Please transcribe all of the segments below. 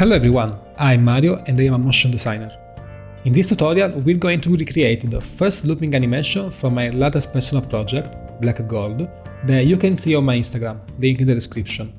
Hello everyone, I'm Mario and I am a motion designer. In this tutorial we're going to recreate the first looping animation from my latest personal project, Black Gold, that you can see on my Instagram, link in the description.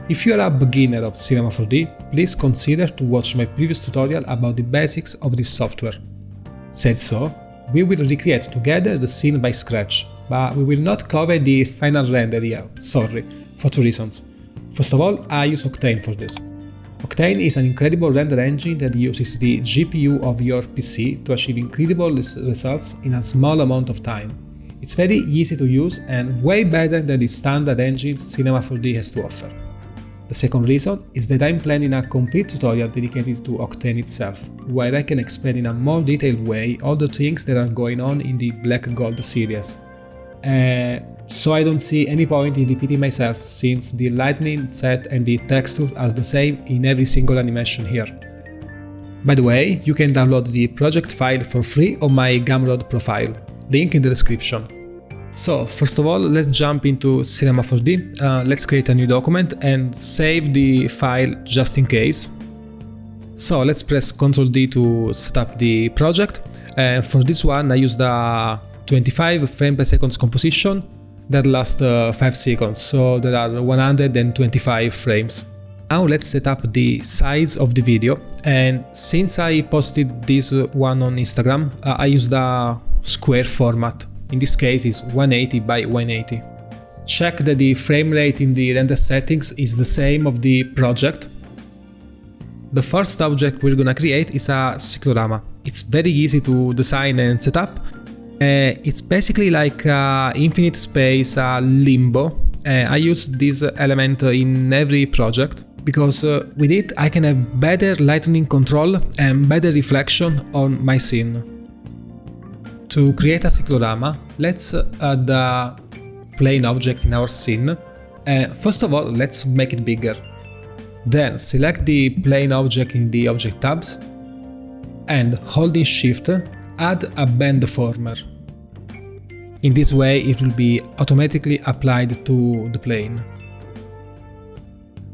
If you are a beginner of Cinema 4D, please consider to watch my previous tutorial about the basics of this software. Said so, we will recreate together the scene by scratch, but we will not cover the final render here, sorry, for two reasons. First of all, I use Octane for this. Octane is an incredible render engine that uses the GPU of your PC to achieve incredible results in a small amount of time. It's very easy to use and way better than the standard engines Cinema 4D has to offer. The second reason is that I'm planning a complete tutorial dedicated to Octane itself, where I can explain in a more detailed way all the things that are going on in the Black Gold series. So I don't see any point in repeating myself since the lighting set and the texture are the same in every single animation here. By the way, you can download the project file for free on my Gumroad profile, link in the description. So first of all, let's jump into Cinema 4D, let's create a new document and save the file just in case. So let's press Ctrl D to set up the project. For this one I used a 25 frame per second composition that lasts 5 seconds, so there are 125 frames. Now let's set up the size of the video, and since I posted this one on Instagram, I used a square format. In this case it's 180 by 180. Check that the frame rate in the render settings is the same of the project. The first object we're gonna create is a Circularama. It's very easy to design and set up. It's basically like infinite space, limbo. I use this element in every project because with it I can have better lighting control and better reflection on my scene. To create a Circularama, let's add a plane object in our scene. First of all, let's make it bigger. Then select the plane object in the object tabs and holding Shift, add a bend deformer. In this way it will be automatically applied to the plane.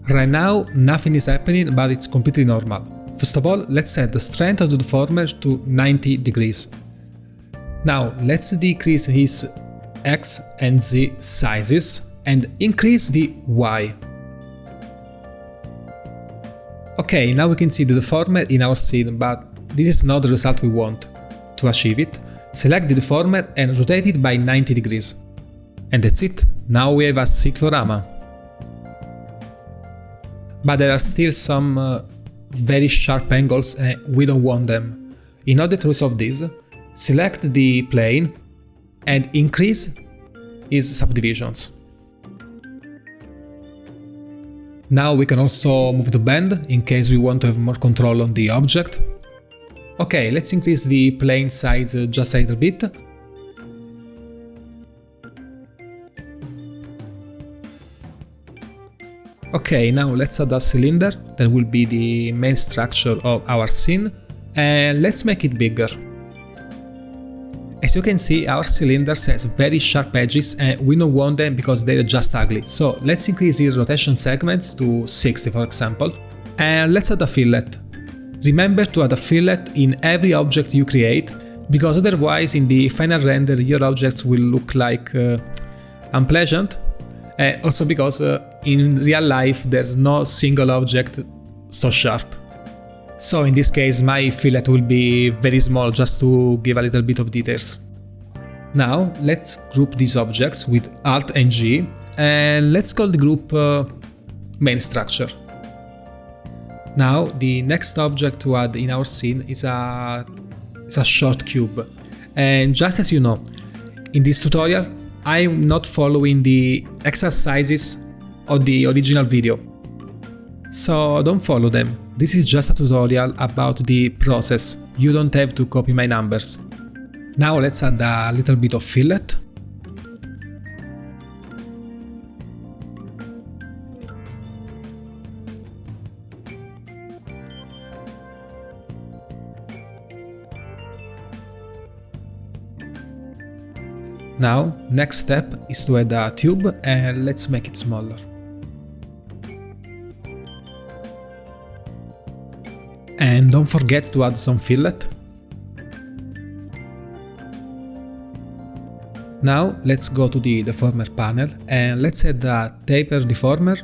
Right now nothing is happening, but it's completely normal. First of all, let's set the strength of the deformer to 90 degrees. Now let's decrease his X and Z sizes and increase the Y. Okay, now we can see the deformer in our scene, but this is not the result we want. To achieve it, select the deformer and rotate it by 90 degrees. And that's it, now we have a Circularama. But there are still some very sharp angles and we don't want them. In order to resolve this, select the plane and increase its subdivisions. Now we can also move the bend in case we want to have more control on the object. Okay, let's increase the plane size just a little bit. Okay, now let's add a cylinder that will be the main structure of our scene, and let's make it bigger. As you can see, our cylinder has very sharp edges and we don't want them because they're just ugly. So let's increase the rotation segments to 60 for example, and let's add a fillet. Remember to add a fillet in every object you create, because otherwise in the final render your objects will look like unpleasant. Also because in real life there's no single object so sharp. So in this case my fillet will be very small just to give a little bit of details. Now let's group these objects with Alt and G, and let's call the group main structure. Now the next object to add in our scene is a short cube. And just as you know, in this tutorial I'm not following the exercises of the original video. So don't follow them. This is just a tutorial about the process. You don't have to copy my numbers. Now let's add a little bit of fillet. Now, next step is to add a tube and let's make it smaller. And don't forget to add some fillet. Now let's go to the deformer panel and let's add a taper deformer,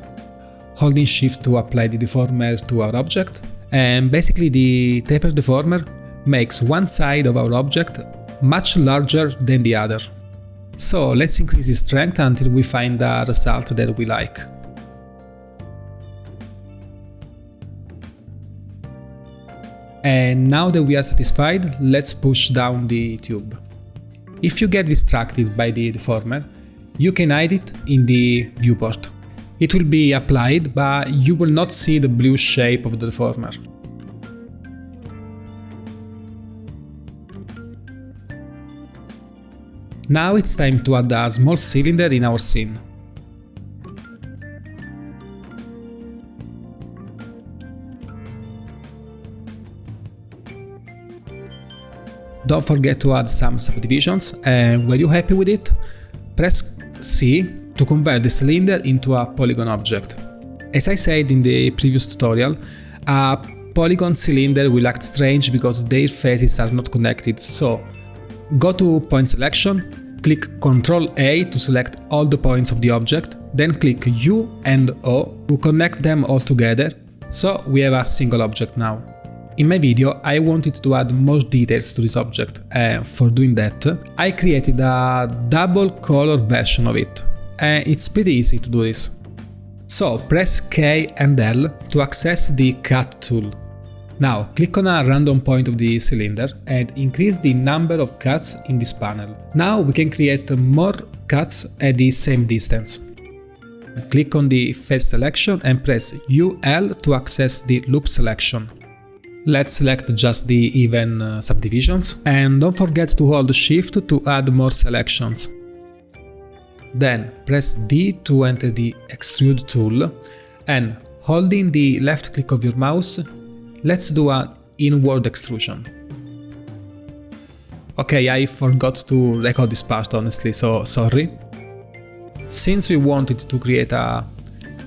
holding shift to apply the deformer to our object. And basically the taper deformer makes one side of our object much larger than the other. So let's increase the strength until we find a result that we like. And now that we are satisfied, let's push down the tube. If you get distracted by the deformer, you can hide it in the viewport. It will be applied, but you will not see the blue shape of the deformer. Now it's time to add a small cylinder in our scene. Don't forget to add some subdivisions, and when you're happy with it, press C to convert the cylinder into a polygon object. As I said in the previous tutorial, a polygon cylinder will act strange because their faces are not connected, so go to Point Selection, click Ctrl A to select all the points of the object, then click U and O to connect them all together, so we have a single object now. In my video, I wanted to add more details to this object, and for doing that, I created a double color version of it, and it's pretty easy to do this. So press K and L to access the Cut tool. Now click on a random point of the cylinder and increase the number of cuts in this panel. Now we can create more cuts at the same distance. Click on the face selection and press UL to access the loop selection. Let's select just the even subdivisions, and don't forget to hold Shift to add more selections. Then press D to enter the Extrude tool, and holding the left click of your mouse, let's do an inward extrusion. Okay, I forgot to record this part honestly, so sorry. Since we wanted to create a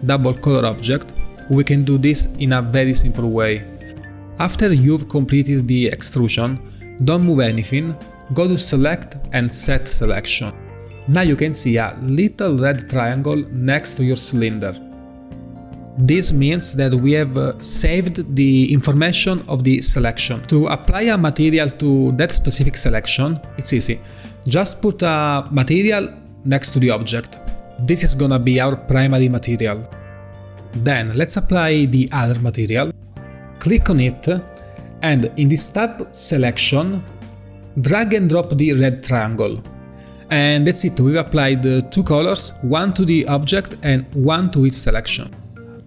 double color object, we can do this in a very simple way. After you've completed the extrusion, don't move anything, go to Select and Set Selection. Now you can see a little red triangle next to your cylinder. This means that we have saved the information of the selection. To apply a material to that specific selection, it's easy. Just put a material next to the object. This is gonna be our primary material. Then let's apply the other material. Click on it, and in this tab selection, drag and drop the red triangle. And that's it, we've applied two colors, one to the object and one to its selection.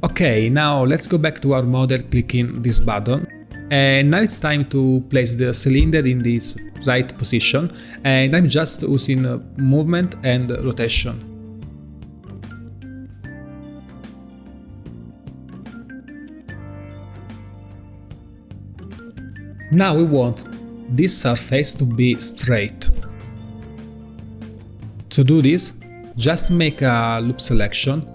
Okay, now let's go back to our model clicking this button. And now it's time to place the cylinder in this right position, and I'm just using movement and rotation. Now we want this surface to be straight. To do this, just make a loop selection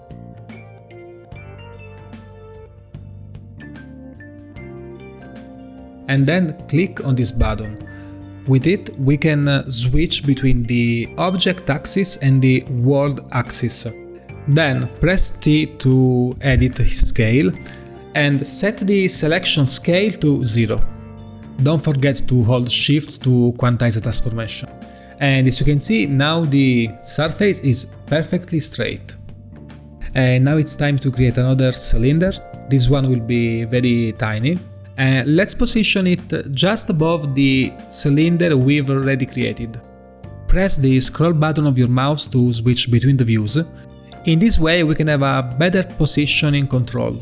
and then click on this button. With it, we can switch between the object axis and the world axis. Then press T to edit his scale and set the selection scale to 0. Don't forget to hold Shift to quantize the transformation. And as you can see, now the surface is perfectly straight. And now it's time to create another cylinder. This one will be very tiny. And let's position it just above the cylinder we've already created. Press the scroll button of your mouse to switch between the views. In this way we can have a better positioning control.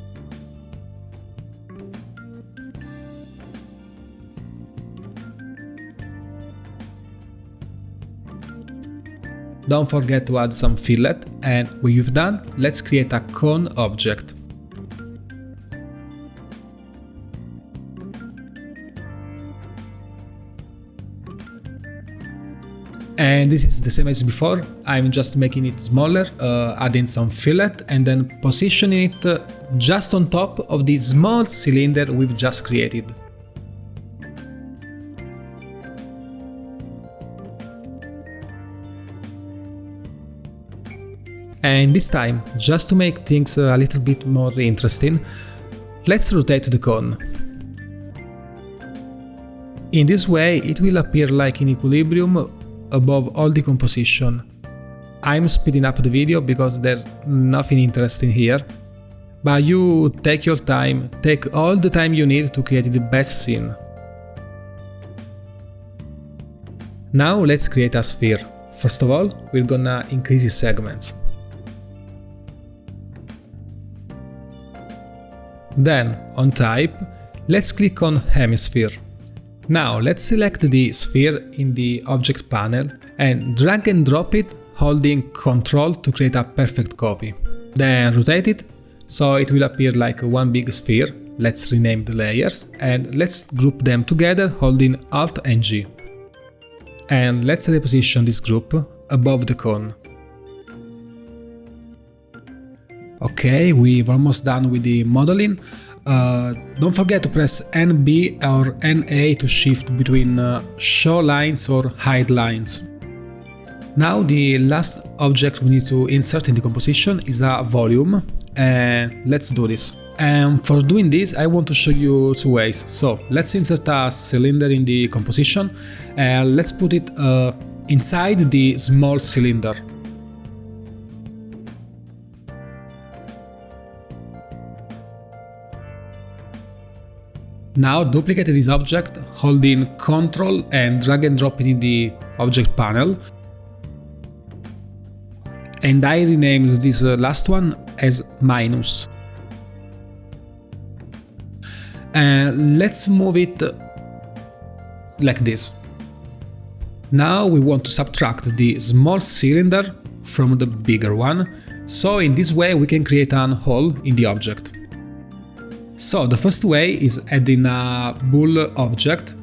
Don't forget to add some fillet, and when you've done, let's create a cone object. And this is the same as before. I'm just making it smaller, adding some fillet and then positioning it just on top of the small cylinder we've just created. And this time, just to make things a little bit more interesting, let's rotate the cone. In this way, it will appear like in equilibrium above all the composition. I'm speeding up the video because there's nothing interesting here, but you take your time, take all the time you need to create the best scene. Now let's create a sphere. First of all, we're gonna increase its segments. Then, on Type, let's click on Hemisphere. Now let's select the sphere in the Object panel and drag and drop it holding Ctrl to create a perfect copy. Then rotate it so it will appear like one big sphere. Let's rename the layers and let's group them together holding Alt and G. And let's reposition this group above the cone. Okay, we've almost done with the modeling. Don't forget to press NB or NA to shift between show lines or hide lines. Now the last object we need to insert in the composition is a volume, and let's do this. And for doing this I want to show you two ways. So let's insert a cylinder in the composition and let's put it inside the small cylinder. Now duplicate this object holding Ctrl and drag and drop it in the Object panel. And I renamed this last one as minus. And let's move it like this. Now we want to subtract the small cylinder from the bigger one, so in this way we can create a hole in the object. So the first way is adding a bool object,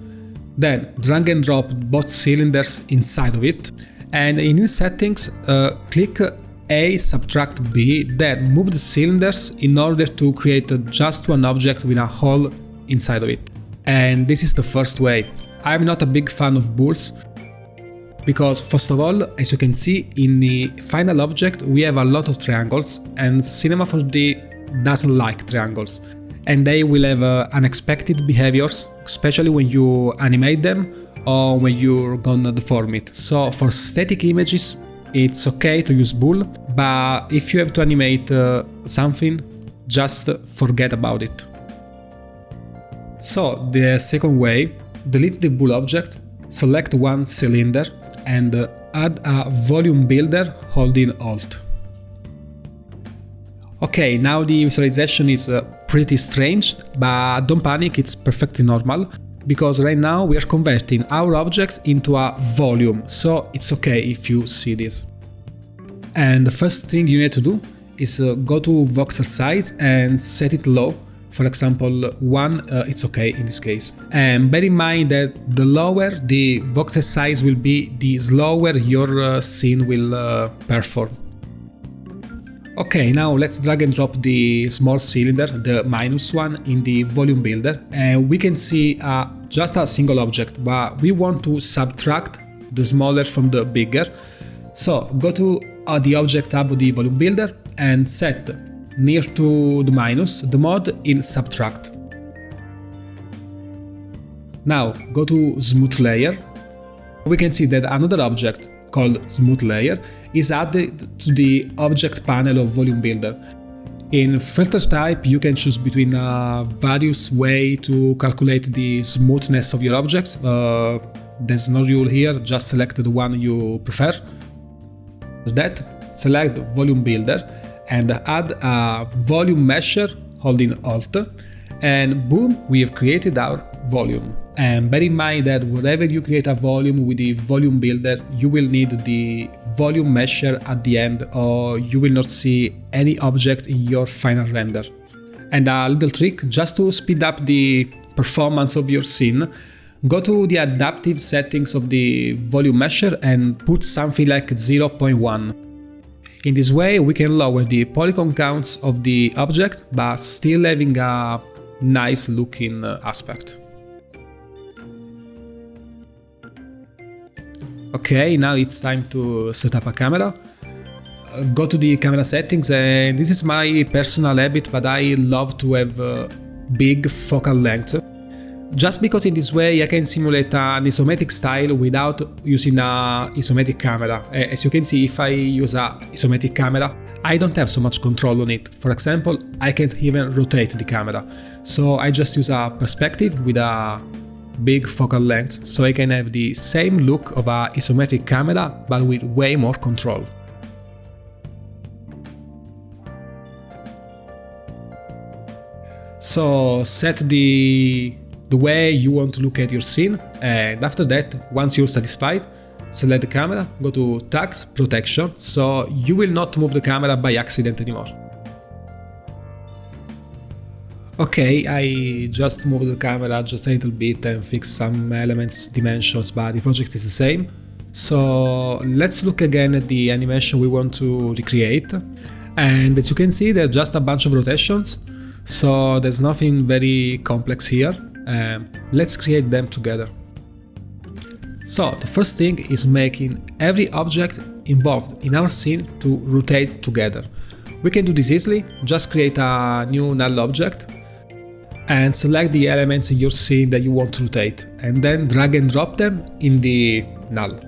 then drag and drop both cylinders inside of it, and in settings click A subtract B, then move the cylinders in order to create just one object with a hole inside of it. And this is the first way. I'm not a big fan of bools, because first of all, as you can see in the final object we have a lot of triangles, and Cinema 4D doesn't like triangles. And they will have unexpected behaviors, especially when you animate them or when you're gonna deform it. So for static images, it's okay to use bool, but if you have to animate something, just forget about it. So the second way, delete the bool object, select one cylinder and add a volume builder holding Alt. Okay, now the visualization is pretty strange, but don't panic, it's perfectly normal, because right now we are converting our object into a volume, so it's okay if you see this. And the first thing you need to do is go to voxel size and set it low. For example, 1, it's okay in this case. And bear in mind that the lower the voxel size will be, the slower your scene will perform. Okay, now let's drag and drop the small cylinder, the minus one, in the volume builder, and we can see just a single object, but we want to subtract the smaller from the bigger. So go to the object tab of the volume builder and set near to the minus the mode in subtract. Now go to smooth layer. We can see that another object called smooth layer is added to the object panel of volume builder. In filter type you can choose between various ways to calculate the smoothness of your object. There's no rule here, just select the one you prefer. For that, select volume builder and add a volume measure holding Alt, and boom, we have created our volume. And bear in mind that whenever you create a volume with the volume builder, you will need the volume measure at the end, or you will not see any object in your final render. And a little trick, just to speed up the performance of your scene, Go to the adaptive settings of the volume measure and put something like 0.1. In this way we can lower the polygon counts of the object but still having a nice looking aspect. Okay, now it's time to set up a camera. Go to the camera settings, and this is my personal habit, but I love to have big focal length. Just because in this way I can simulate an isometric style without using an isometric camera. As you can see, if I use an isometric camera, I don't have so much control on it. For example, I can't even rotate the camera. So I just use a perspective with a big focal length, so I can have the same look of an isometric camera but with way more control. So set the way you want to look at your scene, and after that, once you're satisfied, select the camera, go to Tags, Protection, so you will not move the camera by accident anymore. Okay, I just moved the camera just a little bit and fixed some elements, dimensions, but the project is the same. So let's look again at the animation we want to recreate. And as you can see, there are just a bunch of rotations, so there's nothing very complex here. Let's create them together. So the first thing is making every object involved in our scene to rotate together. We can do this easily, just create a new null object and select the elements in your scene that you want to rotate, and then drag and drop them in the null.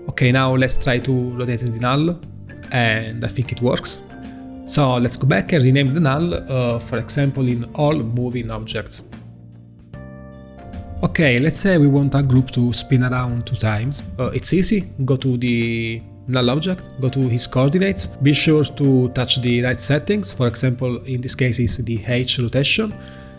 Okay, now let's try to rotate the null, and I think it works. So let's go back and rename the null, for example, in all moving objects. Okay, let's say we want a group to spin around 2 times. It's easy, go to the null object, go to his coordinates, be sure to touch the right settings, for example in this case is the H rotation,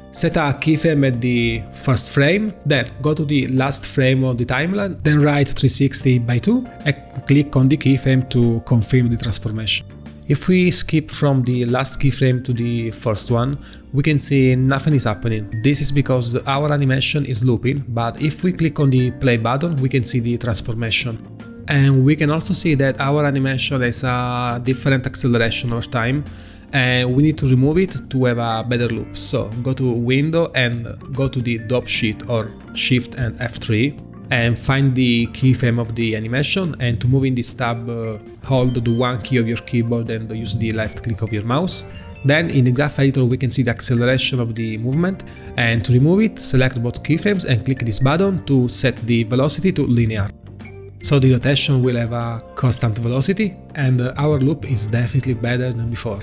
set a keyframe at the first frame, then go to the last frame of the timeline, then write 360 by 2 and click on the keyframe to confirm the transformation. If we skip from the last keyframe to the first one, we can see nothing is happening. This is because our animation is looping, but if we click on the play button, we can see the transformation. And we can also see that our animation has a different acceleration over time, and we need to remove it to have a better loop. So go to Window and go to the Dope Sheet or Shift and F3 and find the keyframe of the animation, and to move in this tab hold the 1 key of your keyboard and use the left click of your mouse. Then in the graph editor we can see the acceleration of the movement, and to remove it select both keyframes and click this button to set the velocity to linear. So the rotation will have a constant velocity, and our loop is definitely better than before.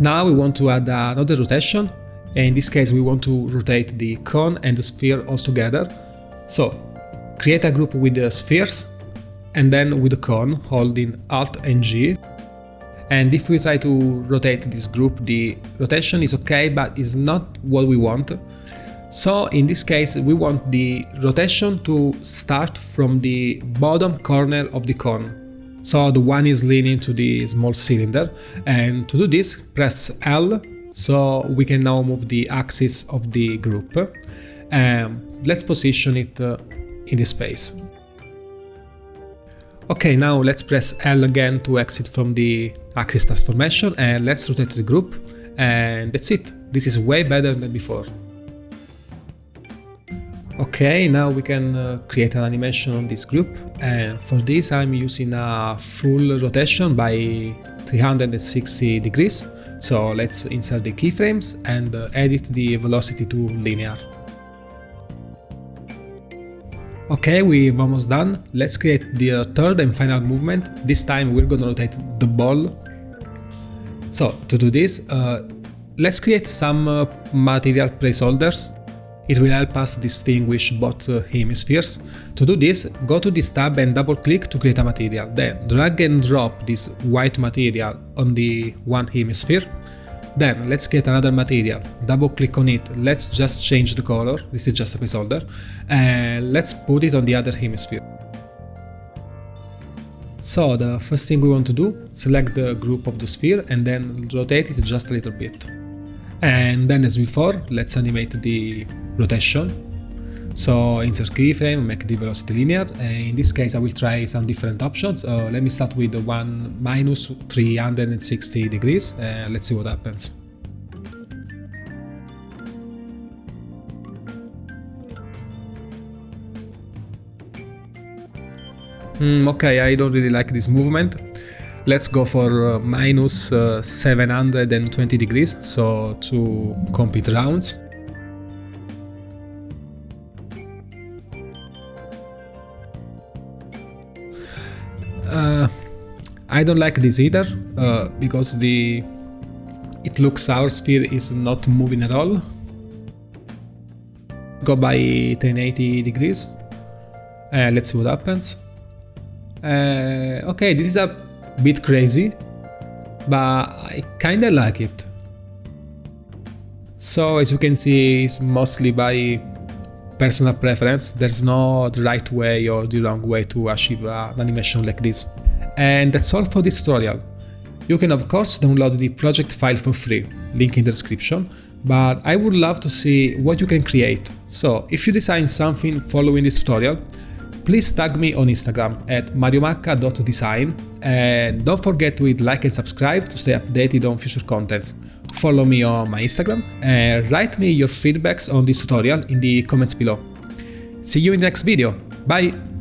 Now we want to add another rotation, and in this case we want to rotate the cone and the sphere all together. So create a group with the spheres and then with the cone holding Alt and G. And if we try to rotate this group, the rotation is okay, but is not what we want. So in this case we want the rotation to start from the bottom corner of the cone. So the one is leaning to the small cylinder, and to do this press L, so we can now move the axis of the group. Let's position it in this space. Okay, now let's press L again to exit from the axis transformation, and let's rotate the group, and that's it. This is way better than before. Okay, now we can create an animation on this group, and for this I'm using a full rotation by 360 degrees. So let's insert the keyframes and edit the velocity to linear. Okay, we're almost done. Let's create the third and final movement. This time we're gonna rotate the ball. So to do this, let's create some material placeholders. It will help us distinguish both hemispheres. To do this, go to this tab and double click to create a material. Then drag and drop this white material on the one hemisphere. Then let's get another material, double click on it, let's just change the color, this is just a placeholder, and let's put it on the other hemisphere. So the first thing we want to do, select the group of the sphere and then rotate it just a little bit. And then as before, let's animate the rotation. So insert keyframe, make the velocity linear. In this case I will try some different options. Let me start with the one minus 360 degrees. Let's see what happens. Okay, I don't really like this movement. Let's go for minus 720 degrees, so 2 complete rounds. I don't like this either, because it looks our sphere is not moving at all. Go by 1080 degrees. Let's see what happens. Okay, this is a bit crazy, but I kinda like it. So as you can see, it's mostly by personal preference. There's no the right way or the wrong way to achieve an animation like this. And that's all for this tutorial. You can of course download the project file for free, link in the description, but I would love to see what you can create. So if you design something following this tutorial, please tag me on Instagram at mariomacca.design, and don't forget to hit like and subscribe to stay updated on future contents. Follow me on my Instagram and write me your feedbacks on this tutorial in the comments below. See you in the next video. Bye!